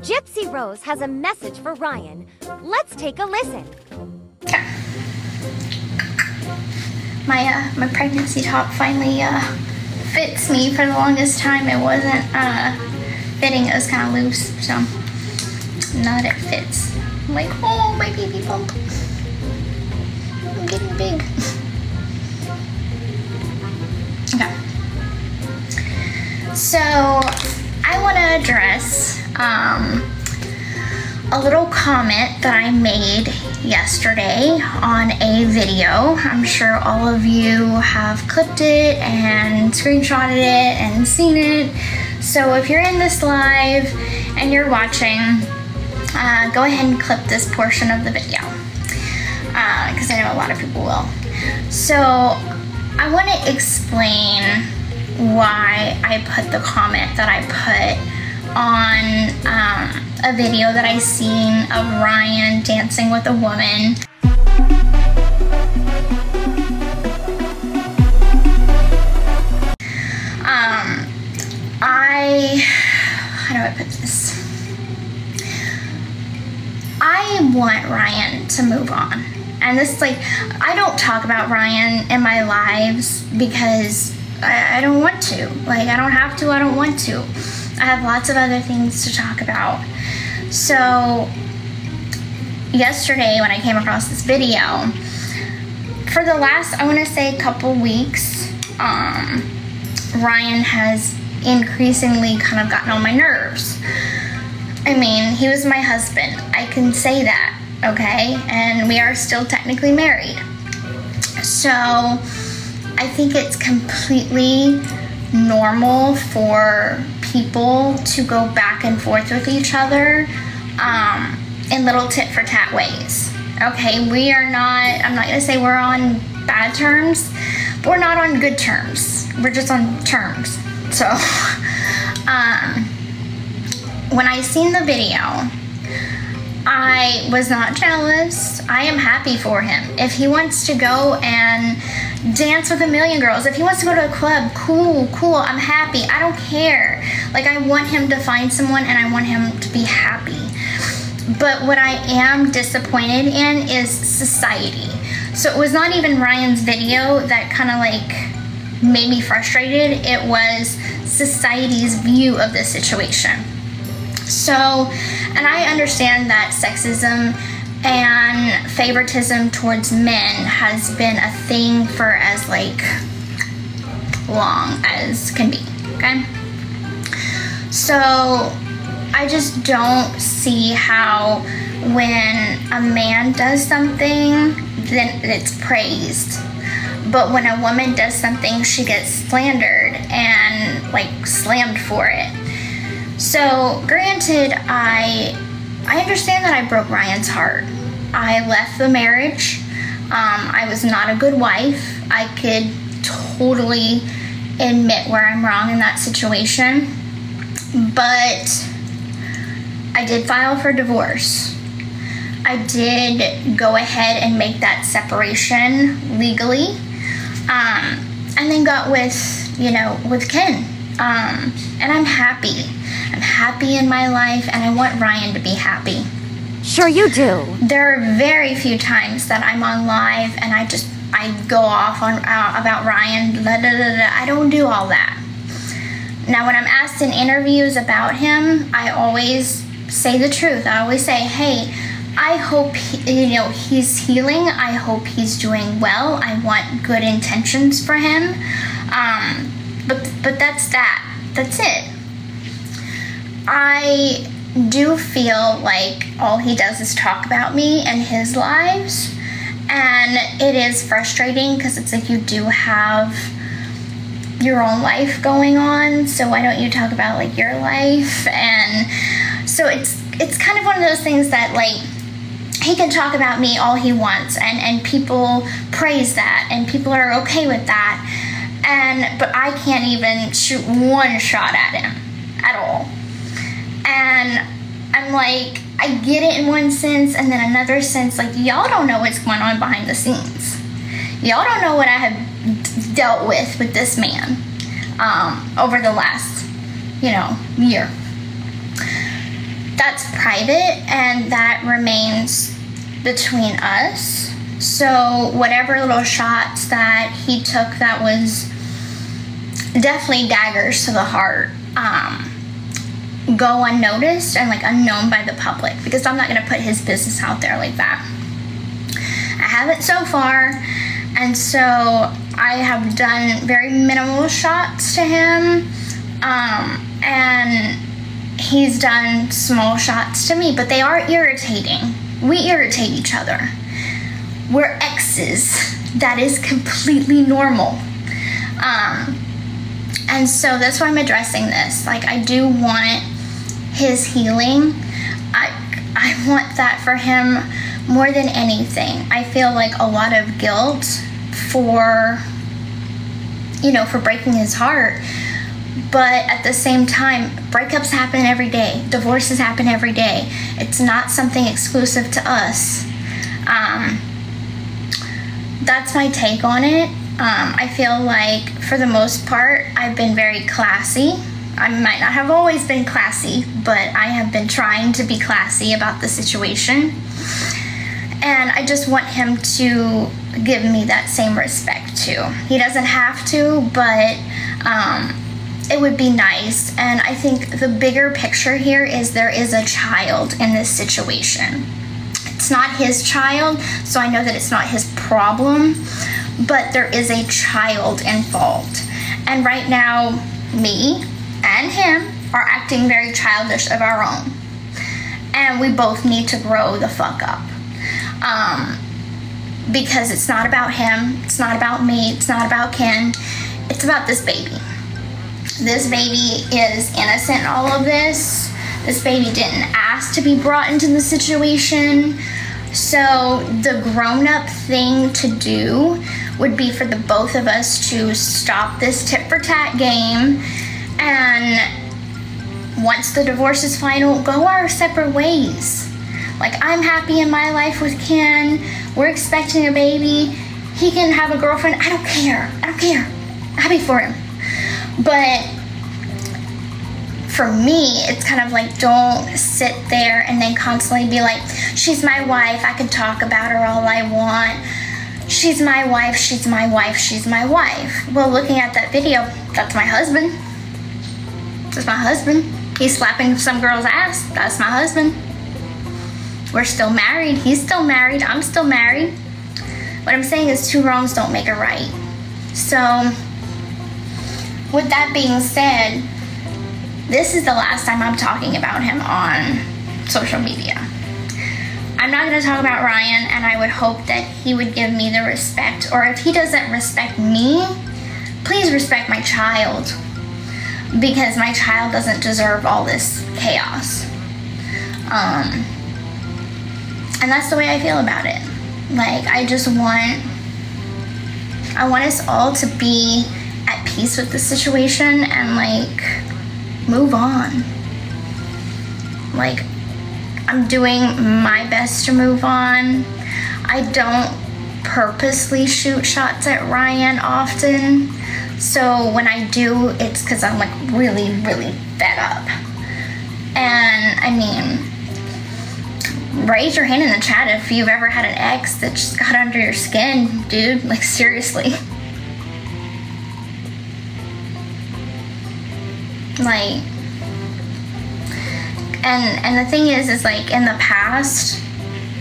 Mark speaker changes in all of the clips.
Speaker 1: Gypsy Rose has a message for Ryan. Let's take a listen.
Speaker 2: My pregnancy top finally fits me. For the longest time it wasn't fitting. It was kind of loose, so now that it fits, I'm like, oh, my baby bump, I'm getting big. Okay, so I want to address a little comment that I made yesterday on a video. I'm sure all of you have clipped it and screenshotted it and seen it. So if you're in this live and you're watching, go ahead and clip this portion of the video, because I know a lot of people will. So I want to explain why I put the comment that I put on a video that I seen of Ryan dancing with a woman. How do I put this? I want Ryan to move on. And this is like, I don't talk about Ryan in my lives because I don't want to. Like, I don't have to, I don't want to. I have lots of other things to talk about. So yesterday when I came across this video, for the last, I want to say, couple weeks, Ryan has increasingly kind of gotten on my nerves. I mean, he was my husband. I can say that, okay? And we are still technically married. So I think it's completely normal for people to go back and forth with each other in little tit for tat ways. Okay, we are not, I'm not gonna say we're on bad terms, but we're not on good terms. We're just on terms. So when I seen the video, I was not jealous. I am happy for him. If he wants to go and dance with a million girls, if he wants to go to a club, cool, I'm happy. I don't care. Like, I want him to find someone and I want him to be happy. But what I am disappointed in is society. So it was not even Ryan's video that kind of like made me frustrated. It was society's view of this situation. So, and I understand that sexism and favoritism towards men has been a thing for as like long as can be, okay? So I just don't see how when a man does something, then it's praised. But when a woman does something, she gets slandered and like slammed for it. So granted, I understand that I broke Ryan's heart. I left the marriage. I was not a good wife. I could totally admit where I'm wrong in that situation. But I did file for divorce. I did go ahead and make that separation legally. And then got with, you know, with Ken. And I'm happy. I'm happy in my life, and I want Ryan to be happy.
Speaker 1: Sure you do.
Speaker 2: There are very few times that I'm on live and I go off on about Ryan. I don't do all that. Now, when I'm asked in interviews about him, I always say the truth. I always say, hey, I hope he's healing. I hope he's doing well. I want good intentions for him. But that's that. That's it. I do feel like all he does is talk about me and his lives, and it is frustrating because it's like you do have your own life going on, so why don't you talk about like your life? And so it's kind of one of those things that like he can talk about me all he wants, and people praise that and people are okay with that, but I can't even shoot one shot at him at all. And I'm like, I get it in one sense, and then another sense, like, y'all don't know what's going on behind the scenes. Y'all don't know what I have dealt with this man over the last, year. that's private and that remains between us. So whatever little shots that he took that was definitely daggers to the heart, go unnoticed and like unknown by the public, because I'm not going to put his business out there like that. I haven't so far, and so I have done very minimal shots to him, and he's done small shots to me, but they are irritating. We irritate each other. We're exes. That is completely normal. And so that's why I'm addressing this. Like, I do want his healing. I want that for him more than anything. I feel like a lot of guilt for, you know, for breaking his heart. But at the same time, breakups happen every day. Divorces happen every day. It's not something exclusive to us. That's my take on it. I feel like, for the most part, I've been very classy. I might not have always been classy, but I have been trying to be classy about the situation. And I just want him to give me that same respect too. He doesn't have to, but it would be nice. And I think the bigger picture here is there is a child in this situation. It's not his child, so I know that it's not his problem, but there is a child involved. And right now, me and him are acting very childish of our own. And we both need to grow the fuck up. Because it's not about him, it's not about me, it's not about Ken, it's about this baby. This baby is innocent in all of this. This baby didn't ask to be brought into the situation. So the grown-up thing to do would be for the both of us to stop this tit-for-tat game, and once the divorce is final, go our separate ways. Like, I'm happy in my life with Ken. We're expecting a baby. He can have a girlfriend. I don't care. I don't care. I'm happy for him. But for me, it's kind of like, don't sit there and then constantly be like, she's my wife. I can talk about her all I want. She's my wife. She's my wife. She's my wife. Well, looking at that video, that's my husband. That's my husband. He's slapping some girl's ass. That's my husband. We're still married. He's still married. I'm still married. What I'm saying is, two wrongs don't make a right. So, with that being said, this is the last time I'm talking about him on social media. I'm not going to talk about Ryan, and I would hope that he would give me the respect, or if he doesn't respect me, please respect my child, because my child doesn't deserve all this chaos. And that's the way I feel about it. Like, I want us all to be at peace with the situation and, like, move on. Like, I'm doing my best to move on. I don't purposely shoot shots at Ryan often. So when I do, it's because I'm, like, really, really fed up. And, I mean, raise your hand in the chat if you've ever had an ex that just got under your skin, dude. Like, seriously. Like, and the thing is like, in the past,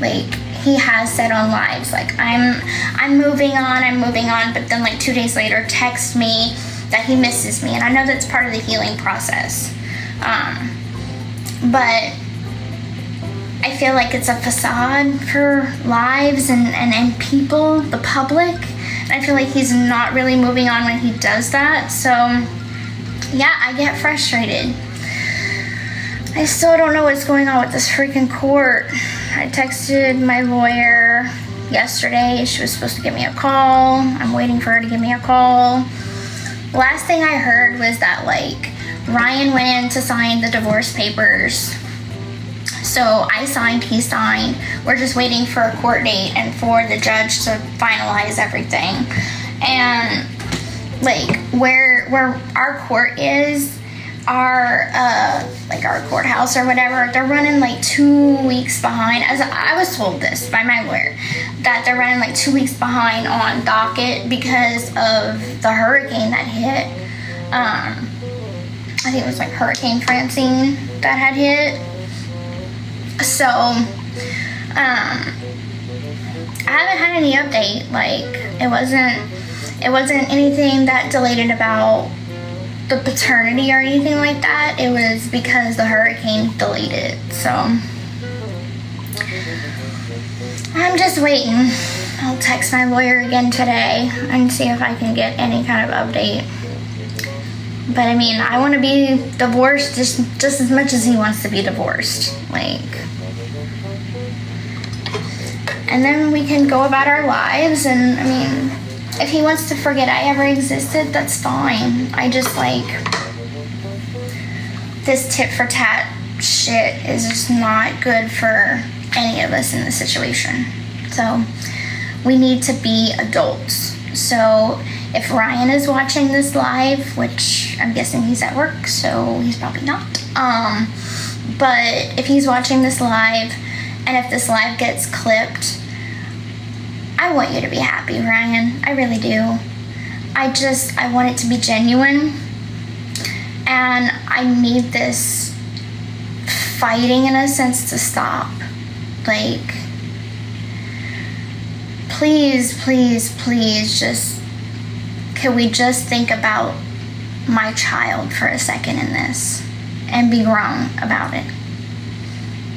Speaker 2: like, he has said on lives, like, I'm moving on, but then, like, 2 days later text me that he misses me, and I know that's part of the healing process. But I feel like it's a facade for lives and people, the public. And I feel like he's not really moving on when he does that. So, yeah, I get frustrated. I still don't know what's going on with this freaking court. I texted my lawyer yesterday. She was supposed to give me a call. I'm waiting for her to give me a call. Last thing I heard was that, like, Ryan went in to sign the divorce papers. So I signed, he signed. We're just waiting for a court date and for the judge to finalize everything. And, like, where our court is, our like our courthouse or whatever, they're running like 2 weeks behind. As I was told this by my lawyer, that they're running like 2 weeks behind on docket because of the hurricane that hit. I think it was like Hurricane Francine that had hit. So I haven't had any update. Like it wasn't anything that delayed it about the paternity or anything like that. It was because the hurricane delayed it. So I'm just waiting. I'll text my lawyer again today and see if I can get any kind of update. But I mean, I want to be divorced just as much as he wants to be divorced. Like, and then we can go about our lives. And I mean, if he wants to forget I ever existed, that's fine. I just like, this tit for tat shit is just not good for any of us in this situation. So we need to be adults. So if Ryan is watching this live, which I'm guessing he's at work, so he's probably not. But if he's watching this live, and if this live gets clipped, I want you to be happy, Ryan. I really do. I want it to be genuine. And I need this fighting, in a sense, to stop. Like, please, please, please, just, can we just think about my child for a second in this and be grown about it?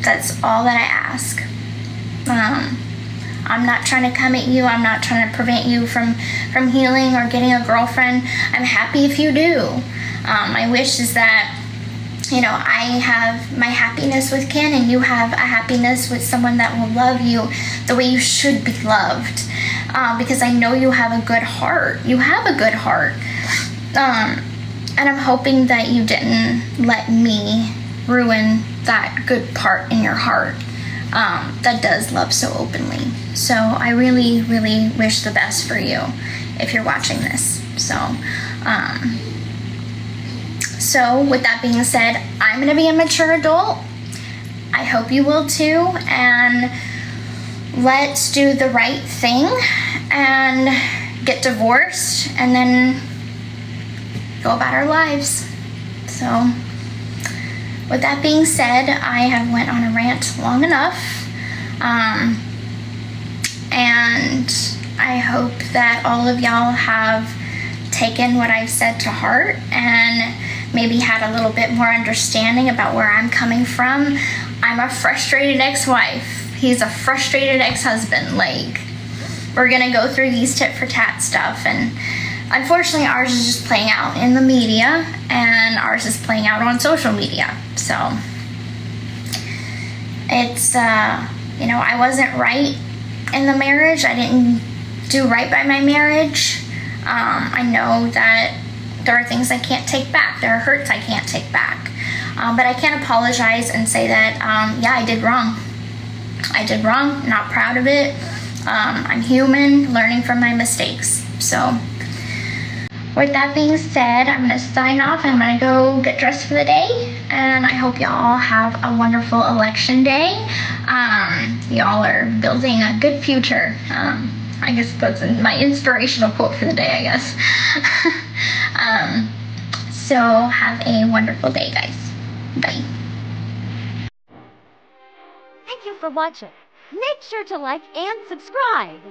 Speaker 2: That's all that I ask. I'm not trying to come at you. I'm not trying to prevent you from healing or getting a girlfriend. I'm happy if you do. My wish is that, you know, I have my happiness with Ken and you have a happiness with someone that will love you the way you should be loved. Because I know you have a good heart. You have a good heart. And I'm hoping that you didn't let me ruin that good part in your heart that does love so openly. So I really, really wish the best for you if you're watching this. So with that being said, I'm gonna be a mature adult. I hope you will too, and let's do the right thing and get divorced and then go about our lives. So with that being said, I have went on a rant long enough, and I hope that all of y'all have taken what I've said to heart and maybe had a little bit more understanding about where I'm coming from. I'm a frustrated ex-wife. He's a frustrated ex-husband. Like, we're gonna go through these tit for tat stuff, and unfortunately ours is just playing out in the media and ours is playing out on social media. So it's, you know, I wasn't right in the marriage. I didn't do right by my marriage. I know that there are things I can't take back. There are hurts I can't take back. But I can apologize and say that, yeah, I did wrong. I did wrong, not proud of it. I'm human, learning from my mistakes. So with that being said, I'm gonna sign off and I'm gonna go get dressed for the day. And I hope y'all have a wonderful election day. Y'all are building a good future. I guess that's my inspirational quote for the day, I guess. So have a wonderful day, guys. Bye.
Speaker 1: Thank you for watching. Make sure to like and subscribe.